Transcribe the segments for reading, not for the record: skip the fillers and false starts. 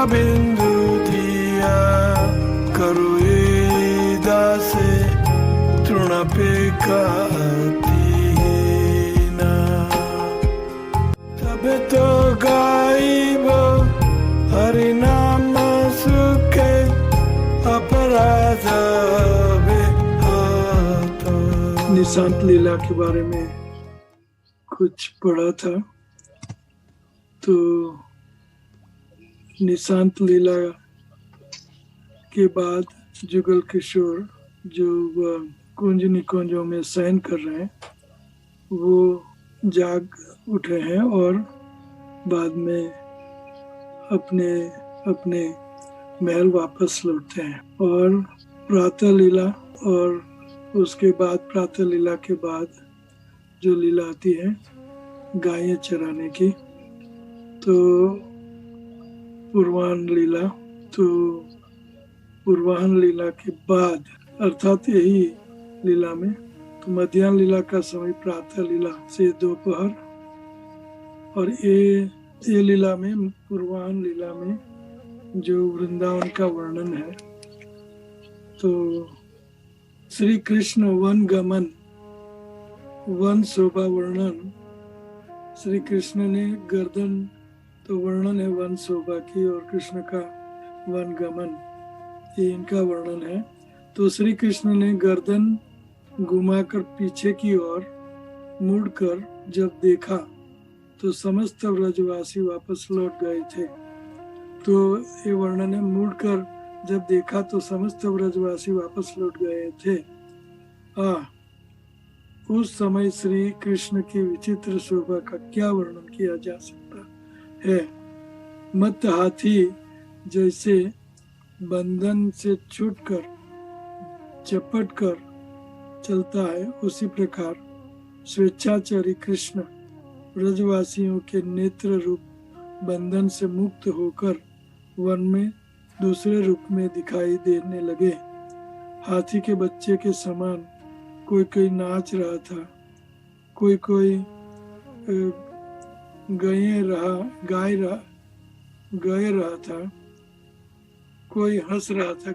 बिंदु दिया करो ये दासे तृणपेकातीना तबे तो गाइब हरिनाम सुखे अपराध निशांत लीला के बारे में कुछ पढ़ा था। तो निशांत लीला के बाद जुगल किशोर जो कुंज निकुंजों में शयन कर रहे हैं वो जाग उठे हैं और बाद में अपने अपने महल वापस लौटते हैं। और प्रातः लीला और उसके बाद प्रातः लीला के बाद जो लीला आती है गायें चराने की, तो पूर्वाह्न लीला। तो पूर्वाह्न लीला के बाद अर्थात यही लीला में तो मध्याह्न लीला का समय प्रातः लीला से दोपहर, और ये लीला में पूर्वाह्न लीला में जो वृंदावन का वर्णन है, तो श्री कृष्ण वन गमन वन शोभा वर्णन। श्री कृष्ण ने गर्दन, तो वर्णन है वन शोभा की, और कृष्ण का वन गमन ये इनका वर्णन है। तो श्री कृष्ण ने गर्दन घुमाकर पीछे की ओर मुड़कर जब देखा तो समस्त व्रजवासी वापस लौट गए थे। तो ये वर्णन है मुड़कर जब देखा तो समस्त व्रजवासी वापस लौट गए थे। उस समय श्री कृष्ण की विचित्र शोभा का क्या वर्णन किया जा सकता है। मत हाथी जैसे बंधन से छूटकर चपट कर चलता है, उसी प्रकार स्वेच्छाचारी कृष्ण व्रजवासियों के नेत्र रूप बंधन से मुक्त होकर वन में दूसरे रूप में दिखाई देने लगे। हाथी के बच्चे के समान कोई कोई नाच रहा था, कोई कोई गाय रहा था, कोई हंस रहा था,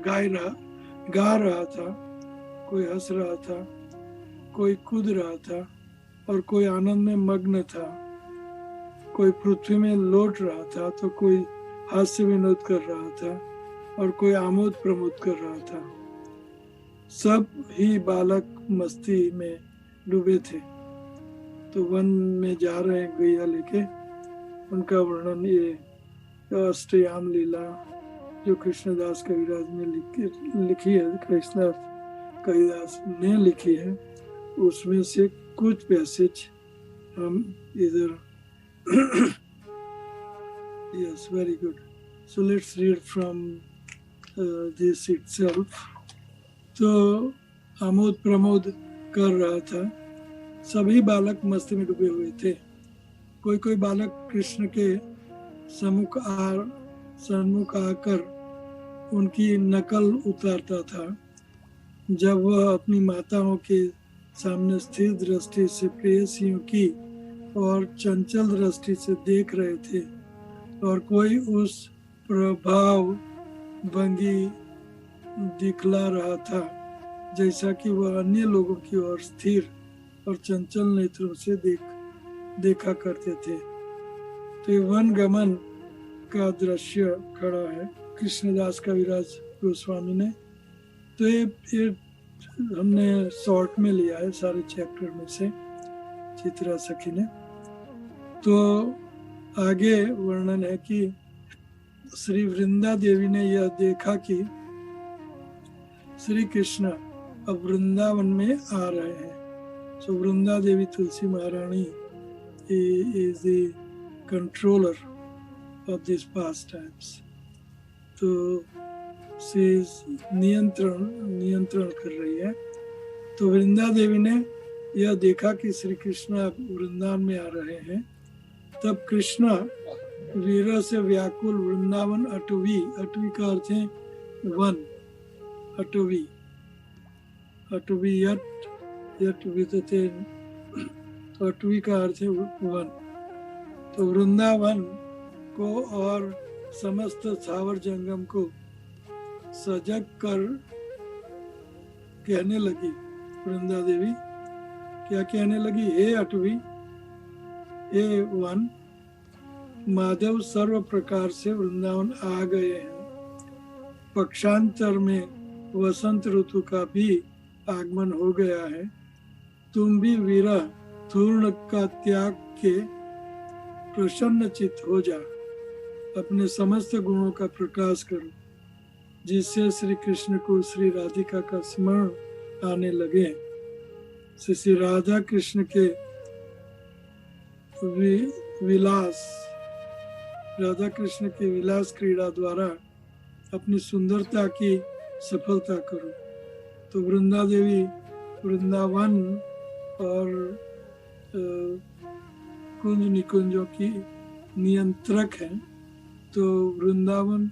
गा रहा था, कोई हंस रहा था, कोई कूद रहा था, और कोई आनंद में मग्न था, कोई पृथ्वी में लौट रहा था, तो कोई हास्य विनोद कर रहा था, और कोई आमोद प्रमोद कर रहा था। सब ही बालक मस्ती में डूबे थे। तो वन में जा रहे हैं गैया लेके, उनका वर्णन ये अष्टयाम लीला जो कृष्णदास कविराज ने लिखी है, कृष्णदास कविराज ने लिखी है, उसमें से कुछ पैसेज हम इधर yes, very good. So let's read from this itself. तो आमोद प्रमोद कर रहा था, सभी बालक मस्ती में डूबे हुए थे। कोई कोई बालक कृष्ण के सम्मुख आकर उनकी नकल उतारता था। जब वह अपनी माताओं के सामने स्थिर दृष्टि से प्रेयसियों की और चंचल दृष्टि से देख रहे थे, और कोई उस प्रभाव भंगी दिखला रहा था जैसा कि वह अन्य लोगों की ओर स्थिर और चंचल नेत्रों से देखा करते थे। तो ये वन गमन का दृश्य खड़ा है कृष्णदास कविराज गोस्वामी ने। तो ये हमने शॉर्ट में लिया है सारे चैप्टर में से, चित्रा सखी ने। तो आगे वर्णन है कि श्री वृंदा देवी ने यह देखा कि श्री कृष्ण अब वृंदावन में आ रहे हैं। सो वृंदा देवी तुलसी महारानी is the controller of these pastimes. तो she is नियंत्रण कर रही है। तो वृंदा देवी ने यह देखा कि श्री कृष्ण वृंदावन में आ रहे हैं। तब कृष्ण वीर से व्याकुल वृंदावन अटवी का अर्थ है वन, अटवी यट विदते, तो अटवी का अर्थ है वन। तो वृंदावन को और समस्त स्थावर जंगम को सजग कर कहने लगी। वृंदा देवी क्या कहने लगी? हे अटवी, हे वन, माधव सर्व प्रकार से वृंदावन आ गए हैं। पक्षांतर में वसंत ऋतु का भी आगमन हो गया है। तुम भी विरह तूर्ण का त्याग के प्रसन्न चित्त हो जा, अपने समस्त गुणों का प्रकाश करो, जिससे श्री कृष्ण को श्री राधिका का स्मरण आने लगे। श्री राधा कृष्ण के विलास, राधा कृष्ण के विलास क्रीड़ा द्वारा अपनी सुंदरता की सफलता करो। तो वृंदा देवी वृंदावन और कुंज निकुंजों की नियंत्रक है। तो वृंदावन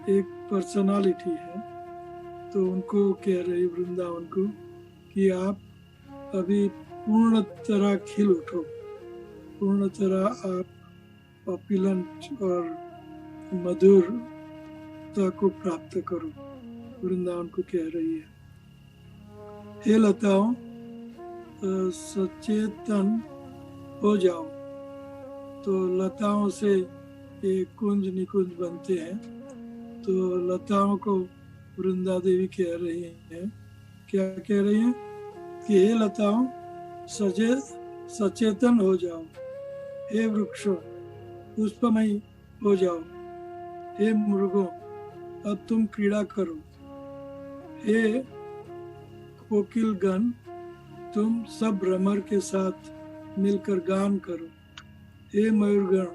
एक पर्सनालिटी है, तो उनको कह रही वृंदावन को कि आप अभी पूर्ण तरह खिल उठो, पूर्ण तरह आप ऑपुलेंट और मधुरता को प्राप्त करो। वृंदावन को कह रही है, हे लताओं, सचेतन हो जाओ। तो लताओं से एक कुंज निकुंज बनते हैं। तो लताओं को वृंदा देवी कह रही है, क्या कह रही है कि हे लताओं, सचेतन हो जाओ। हे वृक्षों, पुष्पमय हो जाओ। हे मृगों, अब तुम क्रीड़ा करो। हे कोकिल गण, तुम सब भ्रमर के साथ मिलकर गान करो। हे मयूरगण,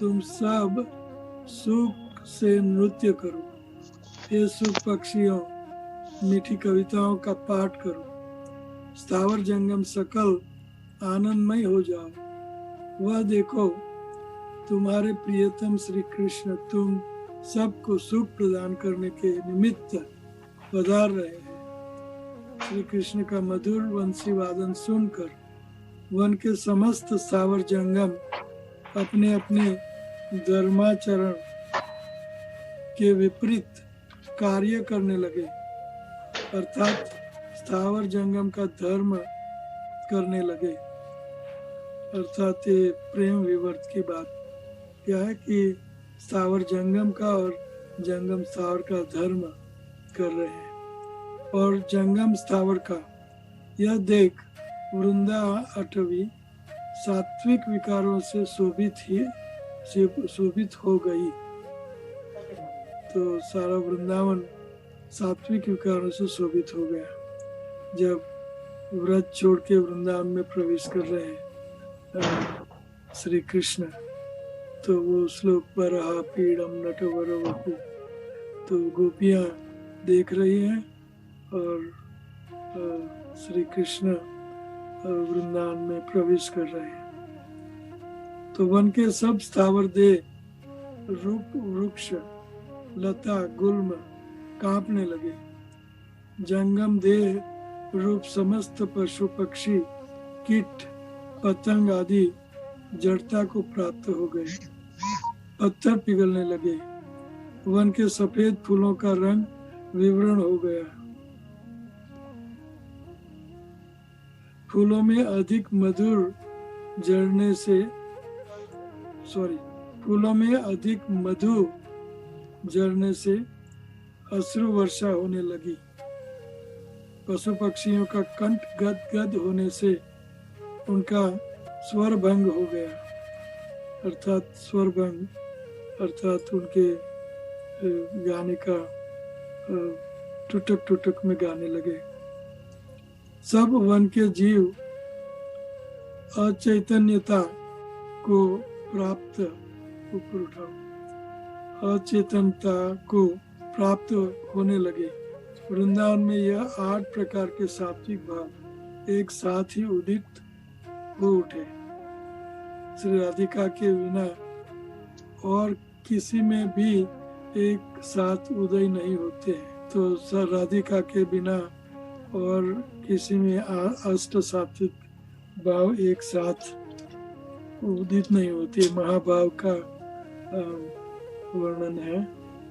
तुम सब सुख से नृत्य करो। हे सुख पक्षियों, मीठी कविताओं का पाठ करो। स्थावर जंगम सकल आनंदमय हो जाओ। वह देखो, तुम्हारे प्रियतम श्री कृष्ण तुम सबको सुख प्रदान करने के निमित्त पधार रहे हैं। श्री कृष्ण का मधुर वंशी वादन सुनकर वन के समस्त स्थावर जंगम अपने अपने धर्माचरण के विपरीत कार्य करने लगे, अर्थात स्थावर जंगम का धर्म करने लगे। अर्थात ये प्रेम विवर्त की बात क्या है कि स्थावर जंगम का और जंगम स्थावर का धर्म कर रहे हैं। और जंगम स्थावर का यह देख वृंदा अटवी सात्विक विकारों से शोभित हो गई। तो सारा वृंदावन सात्विक विकारों से शोभित हो गया जब व्रत छोड़ के वृंदावन में प्रवेश कर रहे हैं श्री कृष्ण। तो वो श्लोक पर पीड़म नटवर वपु, तो गोपियां देख रही हैं और श्री कृष्ण वृंदावन में प्रवेश कर रहे हैं। तो वन के सब स्थावर देह, रूप, वृक्ष, लता, गुल्म कांपने लगे। जंगम देह रूप समस्त पशु पक्षी, कीट, पतंग आदि जड़ता को प्राप्त हो गए। पत्थर पिघलने लगे। वन के सफेद फूलों का रंग विवरण हो गया। फूलों में अधिक मधु झरने से अश्रु वर्षा होने लगी। पशु पक्षियों का कंठ गद होने से उनका स्वर भंग हो गया, अर्थात स्वर भंग अर्थात उनके गाने का टुटक में गाने लगे। सब वन के जीव अचैतन्यता को प्राप्त अचेतनता को प्राप्त होने लगे। वृंदावन में यह 8 प्रकार के सात्विक भाव एक साथ ही उदित हो उठे। श्री राधिका के बिना और किसी में भी एक साथ उदय नहीं होते हैं। तो सर राधिका के बिना और किसी में अष्ट सात्विक भाव एक साथ उदित नहीं होती। महाभाव का वर्णन है।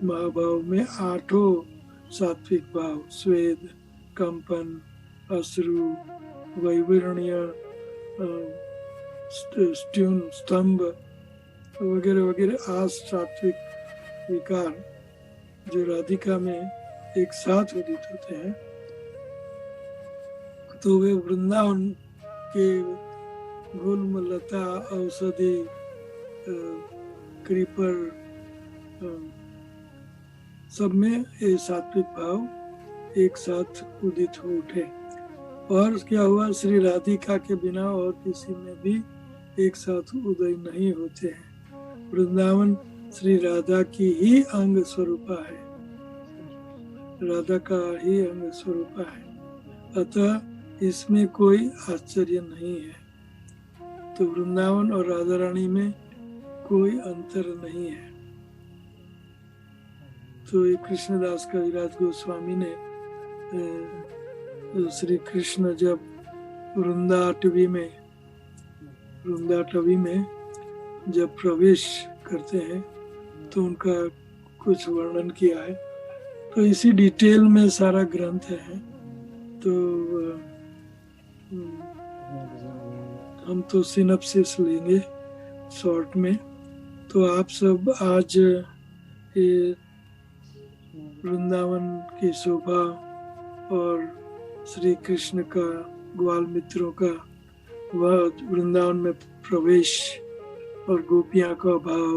महाभाव में 8 सात्विक भाव, स्वेद, कंपन, अश्रु, वैवरण्य, स्ट्यून, स्तंभ वगैरह वगैरह 8 सात्विक विकार जो राधिका में एक साथ उदित होते हैं। तो वे वृंदावन के गुल्म, लता, औषधि, क्रीपर सब में ये सात्विक भाव एक साथ उदित हो उठे। और क्या हुआ, श्री राधिका के बिना और किसी में भी एक साथ उदय नहीं होते हैं। वृंदावन श्री राधा की ही अंग स्वरूपा है, राधा का ही अंग स्वरूपा है, अतः इसमें कोई आश्चर्य नहीं है। तो वृंदावन और राधा रानी में कोई अंतर नहीं है। तो ये कृष्णदास कविराज गोस्वामी ने श्री कृष्ण जब वृंदाटवी में जब प्रवेश करते हैं तो उनका कुछ वर्णन किया है। तो इसी डिटेल में सारा ग्रंथ है। तो हम तो सिनॉप्सिस लेंगे शॉर्ट में। तो आप सब आज ये वृंदावन की शोभा और श्री कृष्ण का, ग्वाल मित्रों का वह वृंदावन में प्रवेश और गोपियां का भाव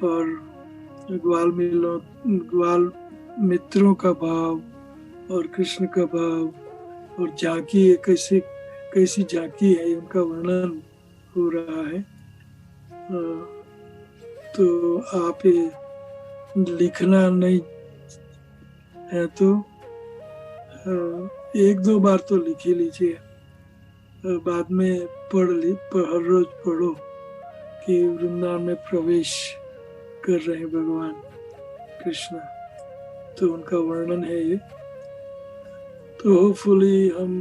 और ग्वाल मित्रों का भाव और कृष्ण का भाव और झांकी कैसी झांकी है उनका वर्णन हो रहा है। तो आप ये लिखना नहीं है तो 1-2 बार तो लिख ही लीजिए, बाद में हर रोज पढ़ो कि वृंदावन में प्रवेश कर रहे हैं भगवान कृष्ण। तो उनका वर्णन है ये। तो होपफुली हम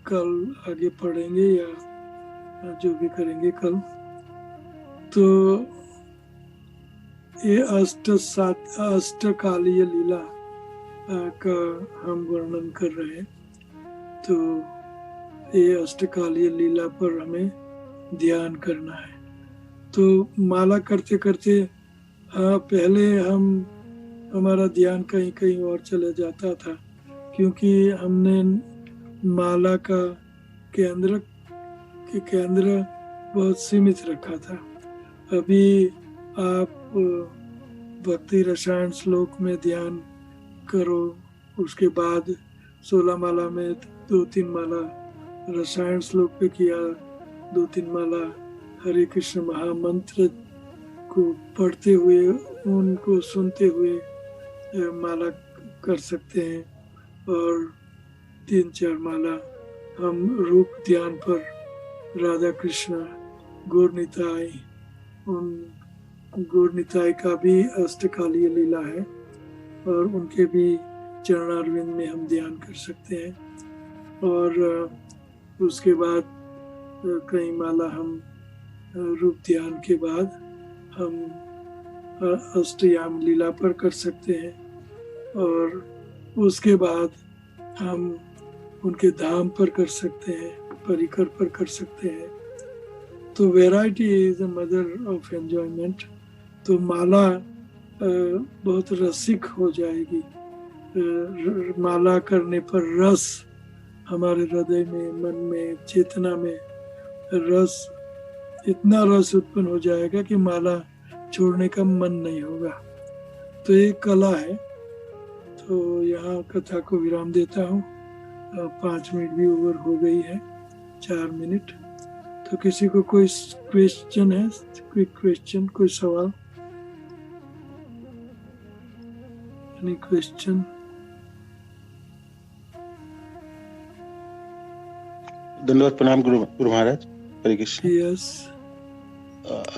कल आगे पढ़ेंगे या जो भी करेंगे कल। तो ये अष्टकालीय लीला का हम वर्णन कर रहे हैं। तो ये अष्टकालीय लीला पर हमें ध्यान करना है। तो माला करते करते पहले हमारा ध्यान कहीं कहीं और चले जाता था, क्योंकि हमने माला का केंद्र बहुत सीमित रखा था। अभी आप भक्ति रसायन श्लोक में ध्यान करो, उसके बाद 16 माला में 2-3 माला रसायन श्लोक पे किया, 2-3 माला हरे कृष्ण महामंत्र को पढ़ते हुए उनको सुनते हुए माला कर सकते हैं, और 3-4 माला हम रूप ध्यान पर राधा कृष्ण गौर निताई, उन गौर निताई का भी अष्टकालीय लीला है और उनके भी चरणारविंद में हम ध्यान कर सकते हैं। और उसके बाद कई माला हम रूप ध्यान के बाद हम अष्टयाम लीला पर कर सकते हैं, और उसके बाद हम उनके धाम पर कर सकते हैं, परिकर पर कर सकते हैं। तो variety is the mother of enjoyment. तो माला बहुत रसिक हो जाएगी। माला करने पर रस हमारे हृदय में, मन में, चेतना में इतना रस उत्पन्न हो जाएगा कि माला छोड़ने का मन नहीं होगा। तो ये कला है। तो यहाँ कथा को विराम देता हूँ। 5 मिनट भी ओवर हो गई है, 4 मिनट। तो किसी को कोई क्वेश्चन है? क्विक क्वेश्चन, कोई सवाल? Any question? धन्यवाद, प्रणाम गुरु महाराज। हरे कृष्ण। यस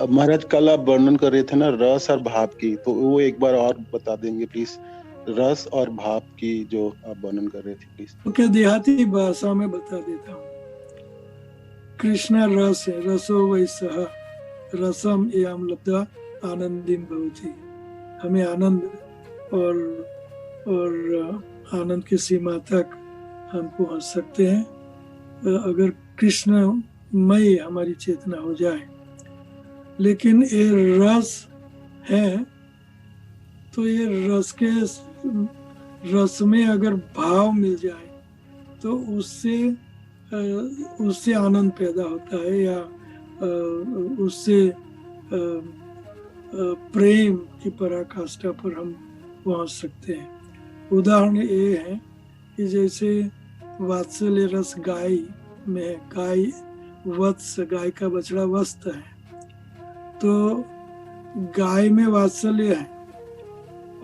महाराज, कल आप वर्णन कर रहे थे ना रस और भाव की, तो वो एक बार और बता देंगे प्लीज। रस और भाव की जो आप वर्णन कर रहे थे प्लीज। ओके, देहाती भाषा में बता देता हूँ। कृष्ण रस है, रसो वै सह रसम एवं लब्धा आनंदीन भवति, हमें आनंद और आनंद की सीमा तक हम पहुंच सकते हैं अगर कृष्णमय हमारी चेतना हो जाए। लेकिन ये रस है, तो ये रस में अगर भाव मिल जाए तो उससे आनंद पैदा होता है, या उससे प्रेम की पराकाष्ठा पर हम पहुंच सकते हैं। उदाहरण ये है कि जैसे वात्सल्य रस गाय में, गाय वत्स, गाय का बछड़ा वस्त है, तो गाय में वात्सल्य है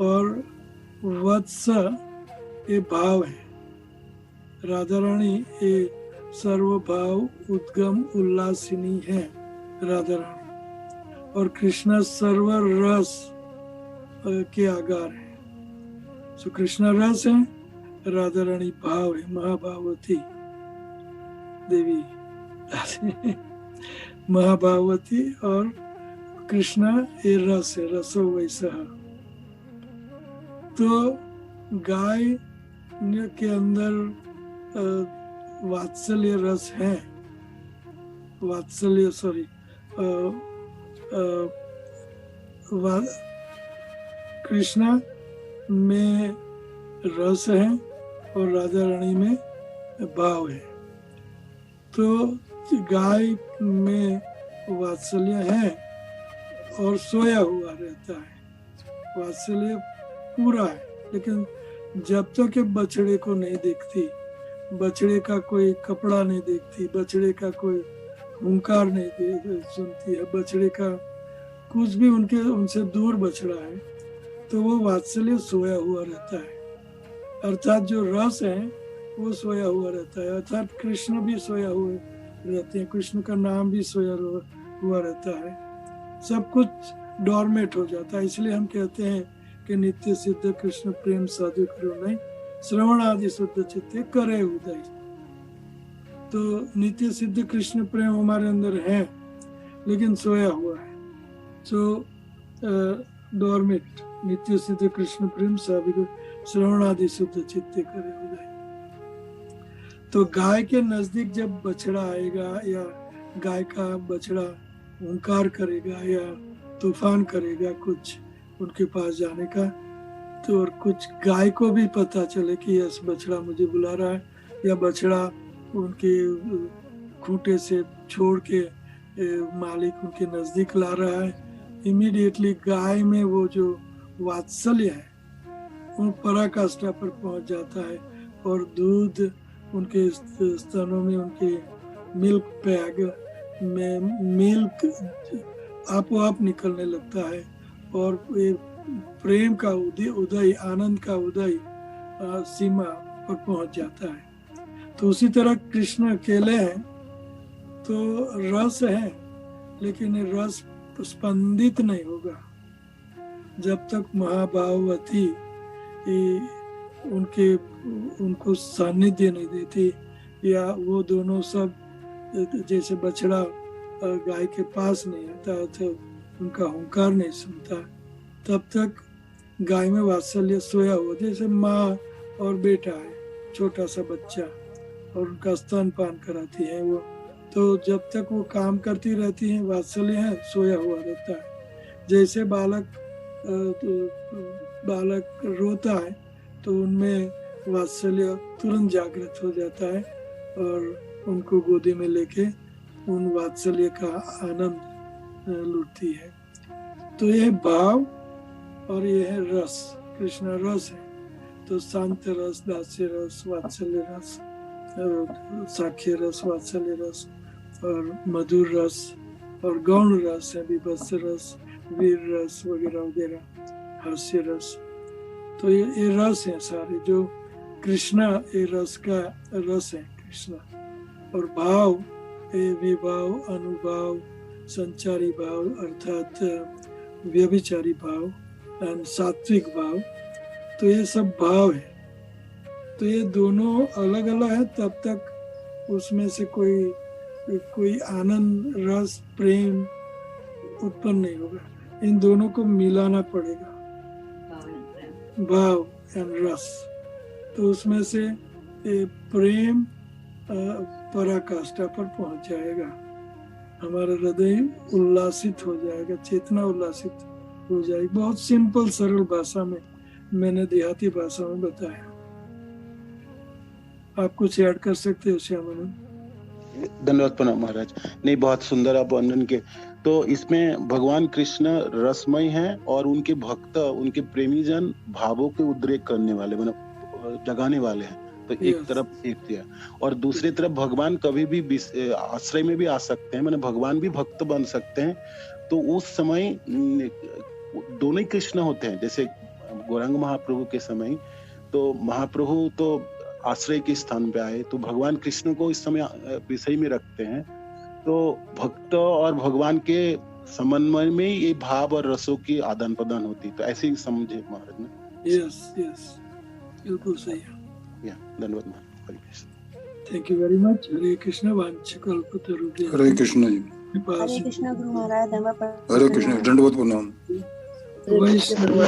और वत्स ये भाव है। राधा रानी ये सर्वभाव उद्गम उल्लासिनी है राधा रानी, और कृष्ण सर्व रस के आगार है। सो कृष्ण रस है, राधा रानी भाव है, महाभावती देवी महाभावती, और कृष्ण ये रस है, रसो वैसा। तो गाय के अंदर वात्सल्य रस है, वात्सल्य सॉरी कृष्णा में रस है और राधा रानी में भाव है। तो गाय में वात्सल्य है और सोया हुआ रहता है, वात्सल्य पूरा है, लेकिन जब तक ये बछड़े को नहीं देखती, बछड़े का कोई कपड़ा नहीं देखती, बछड़े का कोई हुंकार नहीं सुनती है, बछड़े का कुछ भी उनसे दूर बछड़ा है, तो वो वात्सल्य सोया हुआ रहता है। अर्थात जो रस है वो सोया हुआ रहता है, अर्थात कृष्ण भी सोया हुए रहते हैं, कृष्ण का नाम भी सोया हुआ रहता है, सब कुछ डॉर्मेट हो जाता है। इसलिए हम कहते हैं कि नित्य सिद्ध कृष्ण प्रेम साधु करो नहीं, श्रवण आदि शुद्ध चित्ते करे उदय। तो नित्य सिद्ध कृष्ण प्रेम हमारे अंदर है, लेकिन सोया हुआ है। सो डॉर्मेट नित्य सिद्ध कृष्ण प्रेम साधु श्रवण आदि शुद्ध चित्ते करे उदय। तो गाय के नजदीक जब बछड़ा आएगा, या गाय का बछड़ा हुंकार करेगा या तूफान करेगा कुछ उनके पास जाने का, तो और कुछ गाय को भी पता चले कि यस बछड़ा मुझे बुला रहा है, या बछड़ा उनके खूंटे से छोड़ के मालिक उनके नजदीक ला रहा है, इमीडिएटली गाय में वो जो वात्सल्य है वो पराकाष्ठा पर पहुंच जाता है, और दूध उनके स्तनों में, उनके मिल्क पैग में मिल्क आपो आप निकलने लगता है, और प्रेम का उदय, आनंद का उदय सीमा पर पहुंच जाता है। तो उसी तरह कृष्ण अकेले हैं तो रस है, लेकिन रस स्पंदित नहीं होगा जब तक महाभाववती उनको सानिध्य नहीं देती, या वो दोनों सब जैसे बछड़ा गाय के पास नहीं आता तो उनका हुंकार नहीं सुनता, तब तक गाय में वात्सल्य सोया हुआ, जैसे माँ और बेटा है, छोटा सा बच्चा, और उनका स्तनपान कराती है वो, तो जब तक वो काम करती रहती है वात्सल्य है, सोया हुआ रहता है। जैसे बालक रोता है तो उनमें वात्सल्य तुरंत जागृत हो जाता है, और उनको गोदी में लेके उन वात्सल्य का आनंद लूटती है। तो ये भाव और ये है रस, कृष्ण रस है। तो शांत रस, दास्य रस, वात्सल्य रस, साख्य रस, वात्सल्य रस, और मधुर रस, और गौण रस है, विभत्स रस, वीर रस वगैरह वगैरह, हास्य रस। तो ये रस है सारे, जो कृष्णा ये रस का रस है कृष्णा। और भाव ये विभाव, अनुभाव, संचारी भाव अर्थात व्यभिचारी भाव, एंड सात्विक भाव, तो ये सब भाव है। तो ये दोनों अलग अलग है, तब तक उसमें से कोई आनंद, रस, प्रेम उत्पन्न नहीं होगा। इन दोनों को मिलाना पड़ेगा, भाव एंड रस। तो उसमें से प्रेम पराकाष्ठा पर पहुंच जाएगा, हमारा हृदय उल्लासित हो जाएगा, चेतना उल्लासित हो जाएगी। बहुत सिंपल सरल भाषा में मैंने देहाती भाषा में बताया। आप कुछ ऐड कर सकते हो श्यामानंद? धन्यवाद प्रणाम महाराज। नहीं, बहुत सुंदर आप वर्णन के। तो इसमें भगवान कृष्ण रसमय हैं और उनके भक्त, उनके प्रेमी जन भावों के उद्रेक करने वाले, मतलब जगाने वाले हैं। तो एक Yes. तरफ एक दिया, और दूसरी तरफ भगवान कभी भी आश्रय में भी आ सकते हैं, मतलब भगवान भी भक्त बन सकते हैं। तो उस समय दोनों ही कृष्ण होते हैं। जैसे गौरांग महाप्रभु के समय तो महाप्रभु तो आश्रय के स्थान पे आए, तो भगवान कृष्ण को इस समय विषय में रखते हैं। तो भक्त और भगवान के समन्वय में ये भाव और रसों की आदान प्रदान होती। तो ऐसे ही समझे महाराज ने। यस यस, बिल्कुल सही है। या धन्यवाद महाराज। Hare Krishna. Thank you very much. Hare Krishna. वांछकल्पतरुभ्यः हरे कृष्ण जी। हरे कृष्ण गुरु महाराज, धन्यवाद। हरे कृष्ण, दंडवत प्रणाम। वैष्णव।